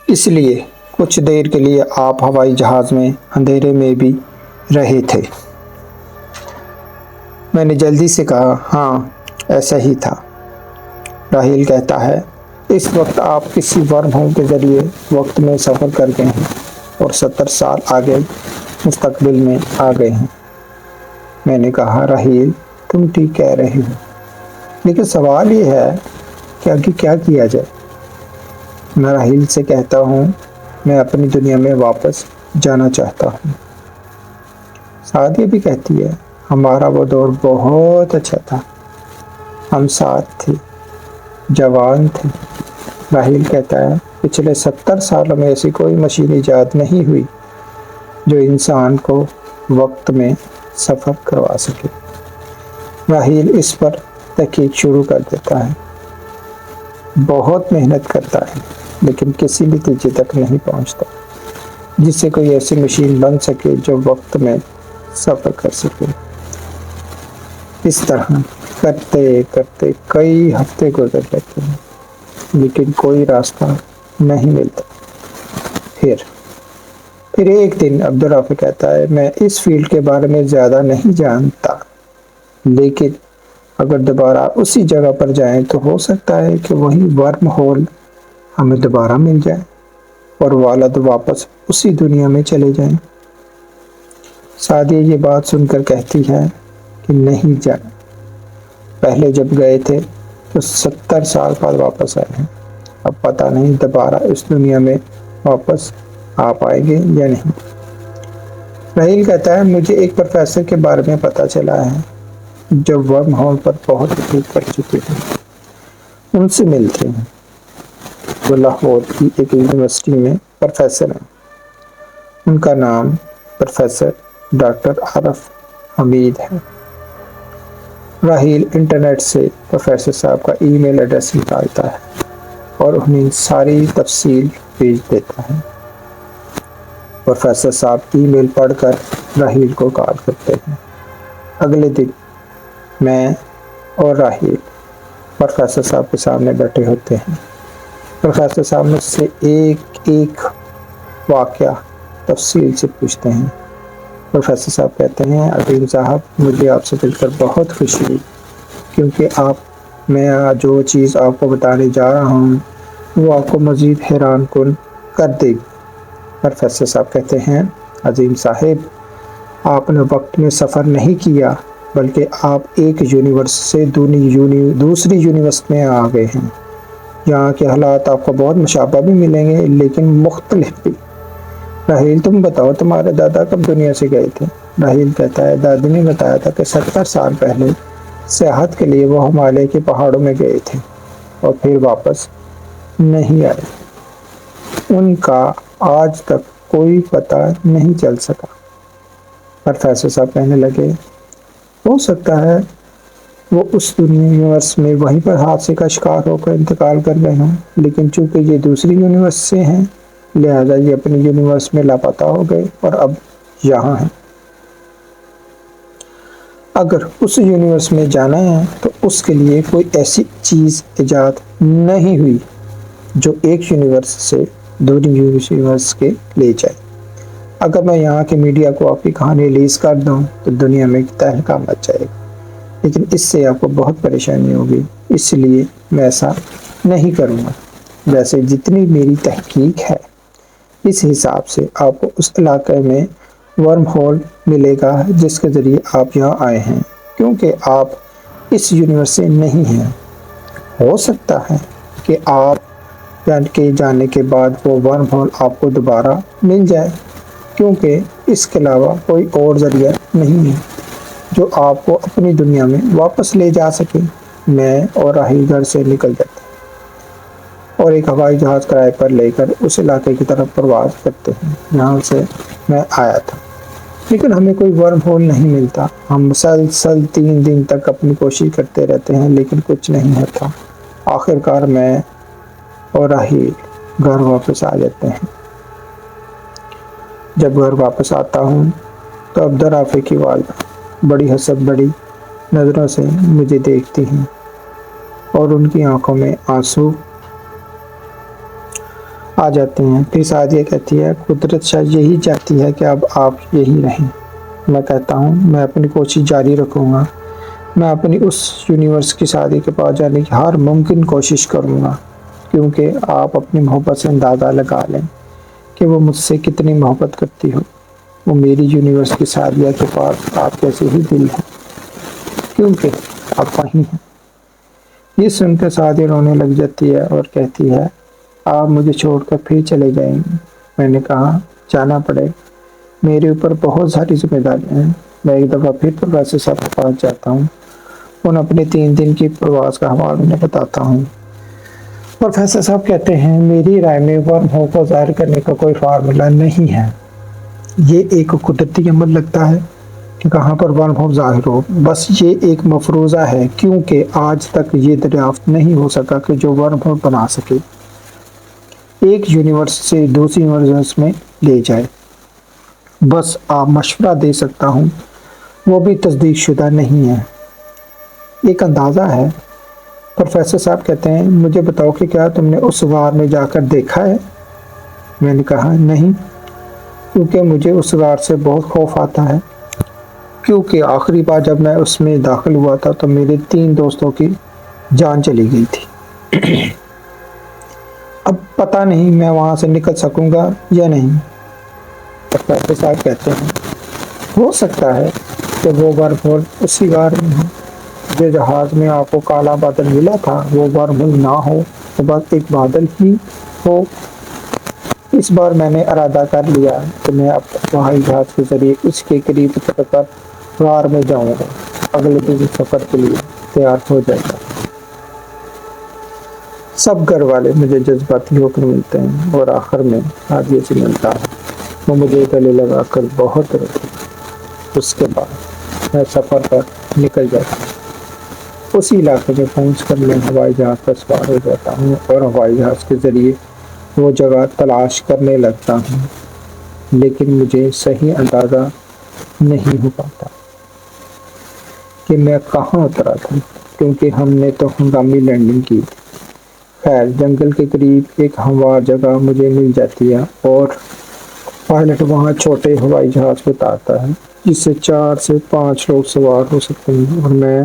اس لیے کچھ دیر کے لیے آپ ہوائی جہاز میں اندھیرے میں بھی رہے تھے۔ میں نے جلدی سے کہا، ہاں ایسا ہی تھا۔ راہیل کہتا ہے، اس وقت آپ کسی ورم ہول کے ذریعے وقت میں سفر کر گئے ہیں اور 70 سال آگے مستقبل میں آ گئے ہیں۔ میں نے کہا، راہیل تم ٹھیک کہہ رہے ہو، لیکن سوال یہ ہے کہ آگے کیا کیا جائے؟ میں راہیل سے کہتا ہوں، میں اپنی دنیا میں واپس جانا چاہتا ہوں۔ سعدیہ بھی کہتی ہے، ہمارا وہ دور بہت اچھا تھا، ہم ساتھ تھے، جوان تھے۔ راہیل کہتا ہے، پچھلے 70 سالوں میں ایسی کوئی مشین ایجاد نہیں ہوئی جو انسان کو وقت میں سفر کروا سکے۔ راہیل اس پر تحقیق شروع کر دیتا ہے، بہت محنت کرتا ہے، لیکن کسی نتیجے تک نہیں پہنچتا جس سے کوئی ایسی مشین بن سکے جو وقت میں سفر کر سکے۔ اس طرح کرتے کرتے کئی ہفتے گزر جاتے ہیں، لیکن کوئی راستہ نہیں ملتا۔ پھر ایک دن عبدالرافع کہتا ہے، میں اس فیلڈ کے بارے میں زیادہ نہیں جانتا، لیکن اگر دوبارہ اسی جگہ پر جائیں تو ہو سکتا ہے کہ وہی ورم ہول ہمیں دوبارہ مل جائے اور والد واپس اسی دنیا میں چلے جائیں۔ سعدیہ یہ بات سن کر کہتی ہے کہ نہیں جانا، پہلے جب گئے تھے تو 70 سال بعد واپس آئے ہیں، اب پتہ نہیں دوبارہ اس دنیا میں واپس آ پائیں گے یا نہیں۔ راہیل کہتا ہے، مجھے ایک پروفیسر کے بارے میں پتہ چلا ہے جو ورم ہول پر بہت تحقیق کر چکے ہیں، ان سے ملتے ہیں۔ وہ لاہور کی ایک یونیورسٹی میں پروفیسر ہیں، ان کا نام پروفیسر ڈاکٹر عارف حمید ہے۔ راہیل انٹرنیٹ سے پروفیسر صاحب کا ای میل ایڈریس نکالتا ہے اور انہیں ساری تفصیل بھیج دیتا ہے۔ پروفیسر صاحب ای میل پڑھ کر راہیل کو کال کرتے ہیں۔ اگلے دن میں اور راہیل پروفیسر صاحب کے سامنے بیٹھے ہوتے ہیں۔ پروفیسر صاحب مجھ سے ایک ایک واقعہ تفصیل سے پوچھتے ہیں۔ پروفیسر صاحب کہتے ہیں، عظیم صاحب مجھے آپ سے مل کر بہت خوشی ہوئی، کیونکہ میں جو چیز آپ کو بتانے جا رہا ہوں وہ آپ کو مزید حیران کن کر دے گی۔ پروفیسر صاحب کہتے ہیں، عظیم صاحب آپ نے وقت میں سفر نہیں کیا، بلکہ آپ ایک یونیورس سے دوسری یونیورس میں آ گئے ہیں۔ یہاں کے حالات آپ کو بہت مشابہ بھی ملیں گے لیکن مختلف بھی۔ راہیل تم بتاؤ، تمہارے دادا کب دنیا سے گئے تھے؟ راہیل کہتا ہے، دادی نے بتایا تھا کہ 70 سال پہلے سیاحت کے لیے وہ ہمالیہ کے پہاڑوں میں گئے تھے اور پھر واپس نہیں آئے۔ ان کا آج تک کوئی پتہ نہیں چل سکا۔ پروفیسر صاحب کہنے لگے، ہو سکتا ہے وہ اس یونیورس میں وہیں پر حادثے کا شکار ہو کر انتقال کر گئے ہوں، لیکن چونکہ یہ دوسری یونیورس سے ہیں لہذا یہ اپنی یونیورس میں لاپتہ ہو گئے اور اب یہاں ہیں۔ اگر اس یونیورس میں جانا ہے تو اس کے لیے کوئی ایسی چیز ایجاد نہیں ہوئی جو ایک یونیورس سے دوسری یونیورس کے لے جائے۔ اگر میں یہاں کے میڈیا کو آپ کی کہانی ریلیز کر دوں تو دنیا میں تہلکہ مچ جائے گا، لیکن اس سے آپ کو بہت پریشانی ہوگی، اس لیے میں ایسا نہیں کروں گا۔ ویسے جتنی میری تحقیق ہے اس حساب سے آپ کو اس علاقے میں ورم ہول ملے گا جس کے ذریعے آپ یہاں آئے ہیں، کیونکہ آپ اس یونیورس سے نہیں ہیں۔ ہو سکتا ہے کہ آپ کے جانے کے بعد وہ ورم ہول آپ کو دوبارہ مل جائے، کیونکہ اس کے علاوہ کوئی اور ذریعہ نہیں ہے جو آپ کو اپنی دنیا میں واپس لے جا سکے۔ میں اور راہیل گھر سے نکل جاتے ہیں اور ایک ہوائی جہاز کرائے پر لے کر اس علاقے کی طرف پرواز کرتے ہیں جہاں سے میں آیا تھا، لیکن ہمیں کوئی ورم ہول نہیں ملتا۔ ہم مسلسل 3 دن تک اپنی کوشش کرتے رہتے ہیں لیکن کچھ نہیں ہوتا۔ آخر کار میں اور راہیل گھر واپس آ جاتے ہیں۔ جب گھر واپس آتا ہوں تو عبدالرافع کی والدہ بڑی حسرت بڑی نظروں سے مجھے دیکھتی ہیں اور ان کی آنکھوں میں آنسو آ جاتے ہیں۔ پھر سعدیہ کہتی ہے قدرت شاید یہی چاہتی ہے کہ اب آپ یہی رہیں۔ میں کہتا ہوں میں اپنی کوشش جاری رکھوں گا، میں اپنی اس یونیورس کی شادی کے پاس جانے کی ہر ممکن کوشش کروں گا، کیونکہ آپ اپنی محبت سے اندازہ لگا لیں کہ وہ مجھ سے کتنی محبت کرتی ہو۔ وہ میری یونیورس کی شادیہ کے پاس آپ جیسے ہی دل ہے، کیونکہ آپ وہیں ہیں۔ یہ سن کر شادیہ رونے لگ جاتی ہے اور کہتی ہے آپ مجھے چھوڑ کر پھر چلے جائیں گے۔ میں نے کہا جانا پڑے، میرے اوپر بہت ساری ذمہ داریاں ہیں۔ میں ایک دفعہ پھر پروفیسر صاحب کے پاس جاتا ہوں اور اپنے 3 دن کی پرواز کا حوالہ انہیں بتاتا ہوں۔ پروفیسر صاحب کہتے ہیں میری رائے میں ورم ہول کو ظاہر کرنے کا کوئی فارمولہ نہیں ہے، یہ ایک قدرتی عمل لگتا ہے کہ کہاں پر ورم ہول ظاہر ہو، بس یہ ایک مفروضہ ہے، کیونکہ آج تک یہ دریافت نہیں ہو سکا کہ جو ورم ہول بنا سکے ایک یونیورس سے دوسری یونیورس میں لے جائے۔ بس آپ مشورہ دے سکتا ہوں، وہ بھی تصدیق شدہ نہیں ہے، ایک اندازہ ہے۔ پروفیسر صاحب کہتے ہیں مجھے بتاؤ کہ کیا تم نے اس غار میں جا کر دیکھا ہے؟ میں نے کہا نہیں، کیونکہ مجھے اس غار سے بہت خوف آتا ہے، کیونکہ آخری بار جب میں اس میں داخل ہوا تھا تو میرے 3 دوستوں کی جان چلی گئی تھی۔ اب پتہ نہیں میں وہاں سے نکل سکوں گا یا نہیں۔ پروفیسر صاحب کہتے ہیں ہو سکتا ہے کہ وہ ورم ہول اسی غار میں ہو، جو جہاز میں آپ کو کالا بادل ملا تھا وہ ورم ہول نہ ہو، وہ بس ایک بادل ہی ہو۔ اس بار میں نے ارادہ کر لیا کہ میں اب ہوائی جہاز کے ذریعے اس کے قریب اتر کر غار میں جاؤں گا، اگلے دن سفر کے لیے تیار ہو جائے گا۔ سب گھر والے مجھے جذباتی ہو کر ملتے ہیں اور آخر میں شادیہ سے ملتا ہے، وہ مجھے گلے لگا کر بہت روتی۔ اس کے بعد میں سفر پر نکل جاتا ہوں، اسی علاقے میں پہنچ کر میں ہوائی جہاز پر سوار ہو جاتا ہوں اور ہوائی جہاز کے ذریعے وہ جگہ تلاش کرنے لگتا ہوں، لیکن مجھے صحیح اندازہ نہیں ہو پاتا کہ میں کہاں اترا تھا، کیونکہ ہم نے تو ہنگامی لینڈنگ کی تھی۔ خیر جنگل کے قریب ایک ہموار جگہ مجھے مل جاتی ہے اور پائلٹ وہاں چھوٹے ہوائی جہاز کو اتارتا ہے جس سے 4 سے 5 لوگ سوار ہو سکتے ہیں، اور میں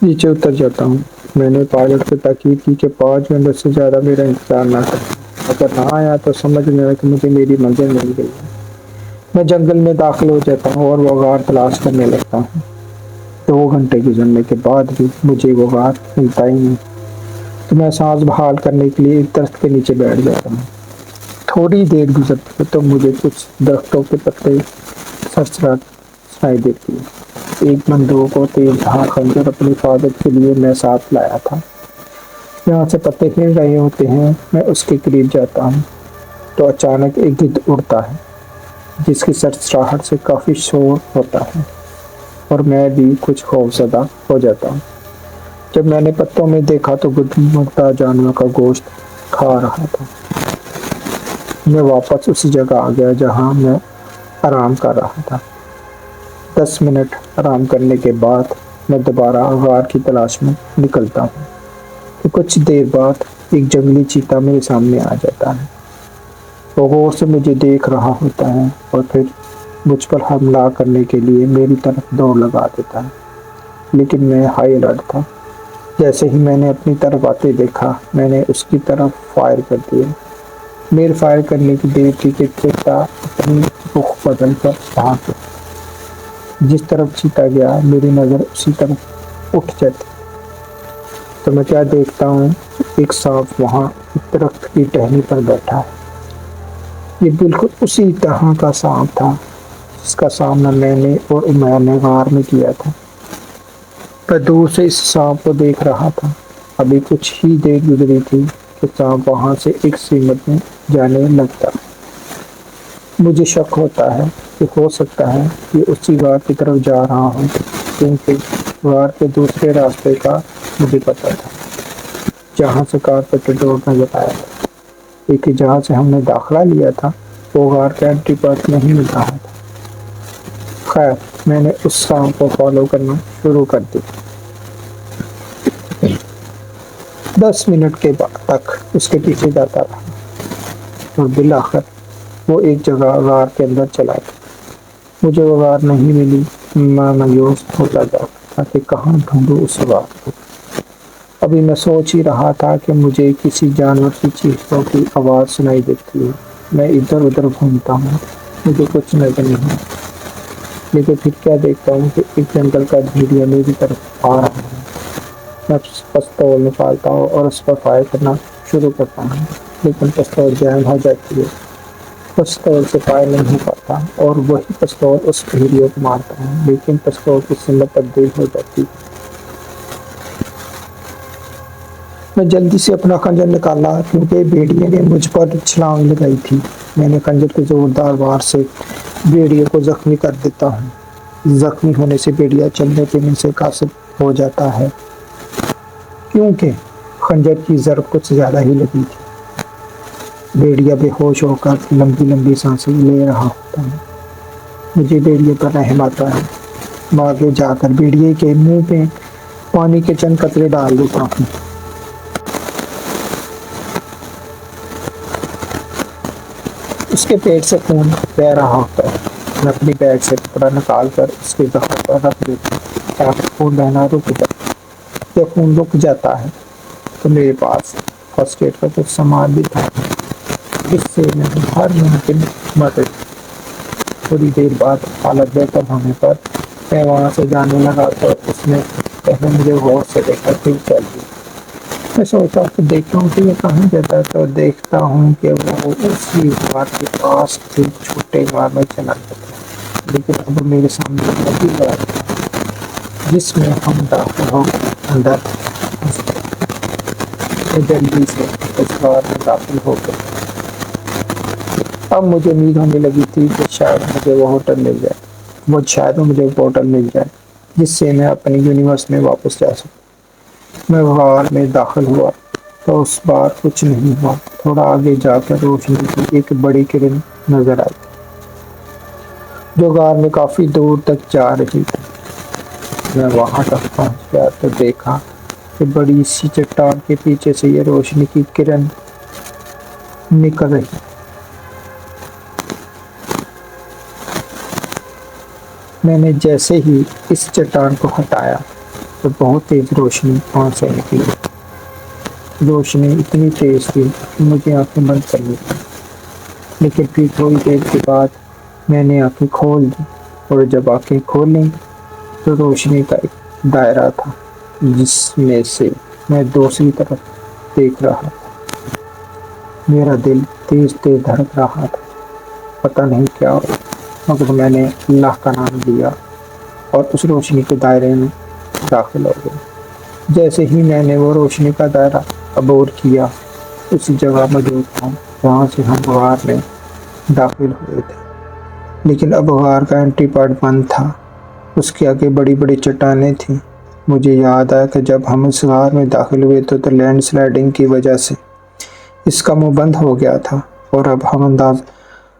نیچے اتر جاتا ہوں۔ میں نے پائلٹ کو تاکید کی کہ 5 منٹ سے زیادہ میرا انتظار نہ کریں، اگر نہ آیا تو سمجھ لینا کہ مجھے میری منزل مل گئی ہے۔ میں جنگل میں داخل ہو جاتا ہوں اور وہ غار تلاش کرنے لگتا ہوں۔ 2 گھنٹے گزرنے کے بعد بھی مجھے وہ غار ملتا ہی نہیں، تو میں سانس بحال کرنے کے لیے ایک درخت کے نیچے بیٹھ جاتا ہوں۔ تھوڑی دیر گزرتی ہے تو مجھے کچھ درختوں کے پتے سرسراہٹ سنائی دیتی ہے۔ ایک بندوق اور تیز دھار خنجر اپنی حفاظت کے لیے میں ساتھ لایا تھا۔ یہاں سے پتے ہل رہے ہوتے ہیں، میں اس کے قریب جاتا ہوں تو اچانک ایک گدھ اڑتا ہے جس کی سرسراہٹ سے کافی شور ہوتا ہے اور میں بھی کچھ خوفزدہ ہو جاتا ہوں۔ جب میں نے پتوں میں دیکھا تو گدھ مردہ جانور کا گوشت کھا رہا تھا۔ میں واپس اسی جگہ آ گیا جہاں میں آرام کر رہا تھا۔ 10 منٹ آرام کرنے کے بعد میں دوبارہ غار کی تلاش میں نکلتا ہوں کہ کچھ دیر بعد ایک جنگلی چیتا میرے سامنے آ جاتا ہے۔ وہ غور سے مجھے دیکھ رہا ہوتا ہے اور پھر مجھ پر حملہ کرنے کے لیے میری طرف دوڑ لگا دیتا ہے، لیکن میں ہائی الرٹ تھا۔ جیسے ہی میں نے اپنی طرف آتے دیکھا میں نے اس کی طرف فائر کر دیا۔ میرے فائر کرنے کی دیر تھی کہ چیتا اپنی رخ بدل کر بھاگ گیا۔ جس طرف چیتا گیا میری نظر اسی طرف اٹھ جاتی، تو میں کیا دیکھتا ہوں ایک سانپ وہاں ایک درخت کی ٹہنی پر بیٹھا ہے۔ یہ بالکل اسی طرح کا سانپ تھا جس کا سامنا میں نے اور عمیر نے غار میں کیا تھا۔ میں دور سے اس سانپ کو دیکھ رہا تھا۔ ابھی کچھ ہی دیر گزری تھی کہ سانپ وہاں سے ایک سمت میں جانے لگتا۔ مجھے شک ہوتا ہے کہ ہو سکتا ہے یہ اسی غار کی طرف جا رہا ہو، کیونکہ غار کے دوسرے راستے کا مجھے پتا تھا جہاں سے کارپیٹر ڈور نظر آیا تھا۔ ایک جہاں سے ہم نے داخلہ لیا تھا وہ غار کا انٹری پوائنٹ نہیں مل رہا تھا۔ خیر میں نے اس سانپ کو فالو کرنا شروع کر دیا۔ 10 منٹ کے بعد تک اس کے پیچھے جاتا رہا۔ اور بالآخر وہ ایک جگہ غار کے اندر چلا گیا۔ مجھے وہ غار نہیں ملی۔ میں مایوس ہوتا جا رہا تھا کہ کہاں ڈھونڈوں اس غار کو۔ ابھی میں سوچ ہی رہا تھا کہ مجھے کسی جانور کی چیخوں کی آواز سنائی دیتی ہے۔ میں ادھر ادھر گھومتا ہوں، مجھے کچھ نظر نہیں آتا، لیکن پھر کیا دیکھتا ہوں کہ ایک جنگل کا بھیڑیا میری طرف آ رہا ہے۔ میں پستول نکالتا ہوں اور اس پر فائر کرنا شروع کرتا ہوں، لیکن پستول جام ہو جاتی ہے۔ پستول سے فائر نہیں ہو پاتا اور وہی پستول اس بھیڑیے کو مارتا ہے، لیکن پستول کی سمت تبدیل ہو جاتی ہے۔ میں جلدی سے اپنا خنجر نکالا کیونکہ بھیڑیے نے مجھ پر چھلانگ لگائی تھی۔ میں نے خنجر کے زوردار وار سے بھیڑیے کو زخمی کر دیتا ہوں۔ زخمی ہونے سے بھیڑیا چلنے پھرنے سے قاصر ہو جاتا ہے، کیونکہ خنجر کی ضرب کچھ زیادہ ہی لگی تھی۔ بھیڑیا بے ہوش ہو کر لمبی لمبی سانسیں لے رہا ہوتا ہے۔ مجھے بھیڑیے پر رحم آتا ہے۔ میں آگے جا کر بھیڑیے کے منہ میں پانی کے چند قطرے ڈال دیتا ہوں۔ اس کے پیٹ سے خون بہہ رہا ہوتا ہے۔ میں اپنی بیگ سے کپڑا نکال کر اس کے زخم پر رکھ دیتا ہوں تاکہ خون بہنا رک جائے۔ جب خون رک جاتا ہے تو میرے پاس فرسٹ ایڈ کا کچھ سامان بھی تھا، جس سے میں ہر ممکن مدد۔ تھوڑی دیر بعد حالت بہتر ہونے پر میں وہاں سے جانے لگا تو اس نے پہلے مجھے غور سے دیکھا پھر چل دی۔ میں سوچا کہ دیکھتا ہوں کہ یہ کہاں جاتا ہے تو دیکھتا ہوں کہ وہ اسی غار کے پاس سے چھوٹے غار میں چلا جاتا ہے، لیکن اب میرے سامنے بڑی غار ہے جس میں ہم داخل ہو کر اندر گھس گئے۔ میں جلدی سے اس غار میں داخل ہو گیا۔ اب مجھے امید ہونے لگی تھی کہ شاید مجھے وہ ہوٹل مل جائے جس سے میں اپنی یونیورس میں واپس جا سکوں۔ میں غار میں داخل ہوا تو اس بار کچھ نہیں ہوا۔ تھوڑا آگے جا کر روشنی کی ایک بڑی کرن نظر آئی جو غار میں کافی دور تک جا رہی تھی۔ میں وہاں تک پہنچ گیا تو دیکھا کہ بڑی سی چٹان کے پیچھے سے یہ روشنی کی کرن نکل رہی۔ میں نے جیسے ہی اس چٹان کو ہٹایا تو بہت تیز روشنی وہاں سے نکلی۔ روشنی اتنی تیز تھی کہ مجھے آنکھیں بند کرنی پڑی، لیکن پھر تھوڑی دیر کے بعد میں نے آنکھیں کھول دی، اور جب آنکھیں کھولیں تو روشنی کا ایک دائرہ تھا جس میں سے میں دوسری طرف دیکھ رہا تھا۔ میرا دل تیز تیز دھڑک رہا تھا، پتہ نہیں کیا ہوا، مگر میں نے اللہ کا نام لیا اور اس روشنی کے دائرے میں داخل ہو گیا۔ جیسے ہی میں نے وہ روشنی کا دائرہ عبور کیا، اسی جگہ موجود تھا جہاں سے ہم غار میں داخل ہوئے تھے، لیکن اب غار کا انٹری پوائنٹ بند تھا۔ اس کے آگے بڑی بڑی چٹانیں تھیں۔ مجھے یاد آیا کہ جب ہم اس غار میں داخل ہوئے تو لینڈ سلائڈنگ کی وجہ سے اس کا منہ بند ہو گیا تھا اور اب ہم انداز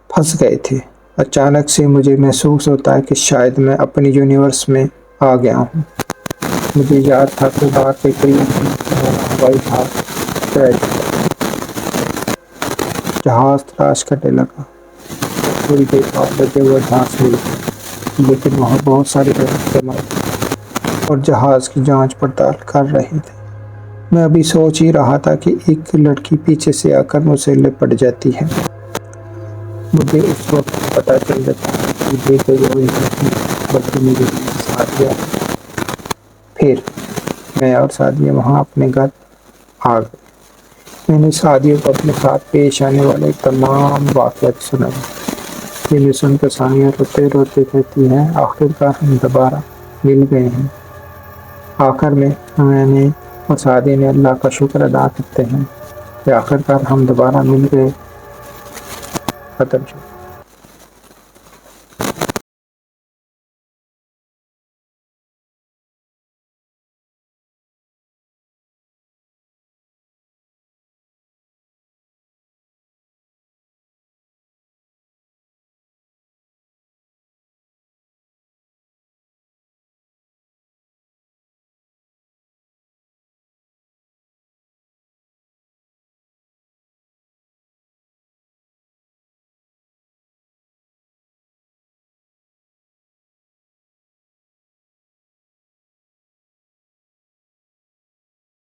پھنس گئے تھے۔ اچانک سے مجھے محسوس ہوتا ہے کہ شاید میں اپنی یونیورس میں آ گیا ہوں۔ مجھے یاد تھا کہ غار کے قریب ہوائی جہاز تلاش کرنے لگا۔ تھوڑی دیر بعد مجھے وہ جہاز مل گیا، لیکن وہاں بہت سارے لوگ جمع تھے اور جہاز کی جانچ پڑتال کر رہے تھے۔ میں ابھی سوچ ہی رہا تھا کہ ایک لڑکی پیچھے سے آ کر مجھ سے لپٹ جاتی ہے۔ مجھے اس وقت پتہ چل جاتا ہے کہ کوئی اور نہیں بلکہ میری ساتھیہ۔ پھر میں اور سعدیہ وہاں اپنے گھر آ گئے۔ میں نے سعدیہ کو اپنے ساتھ پیش آنے والے تمام واقعات سنائے، جنہیں سن کر ثانیہ روتے روتے کہتی ہے، آخرکار ہم دوبارہ مل گئے ہیں۔ آخر میں نے اور سعدیہ نے اللہ کا شکر ادا کرتے ہیں کہ آخرکار ہم دوبارہ مل گئے۔ ختم۔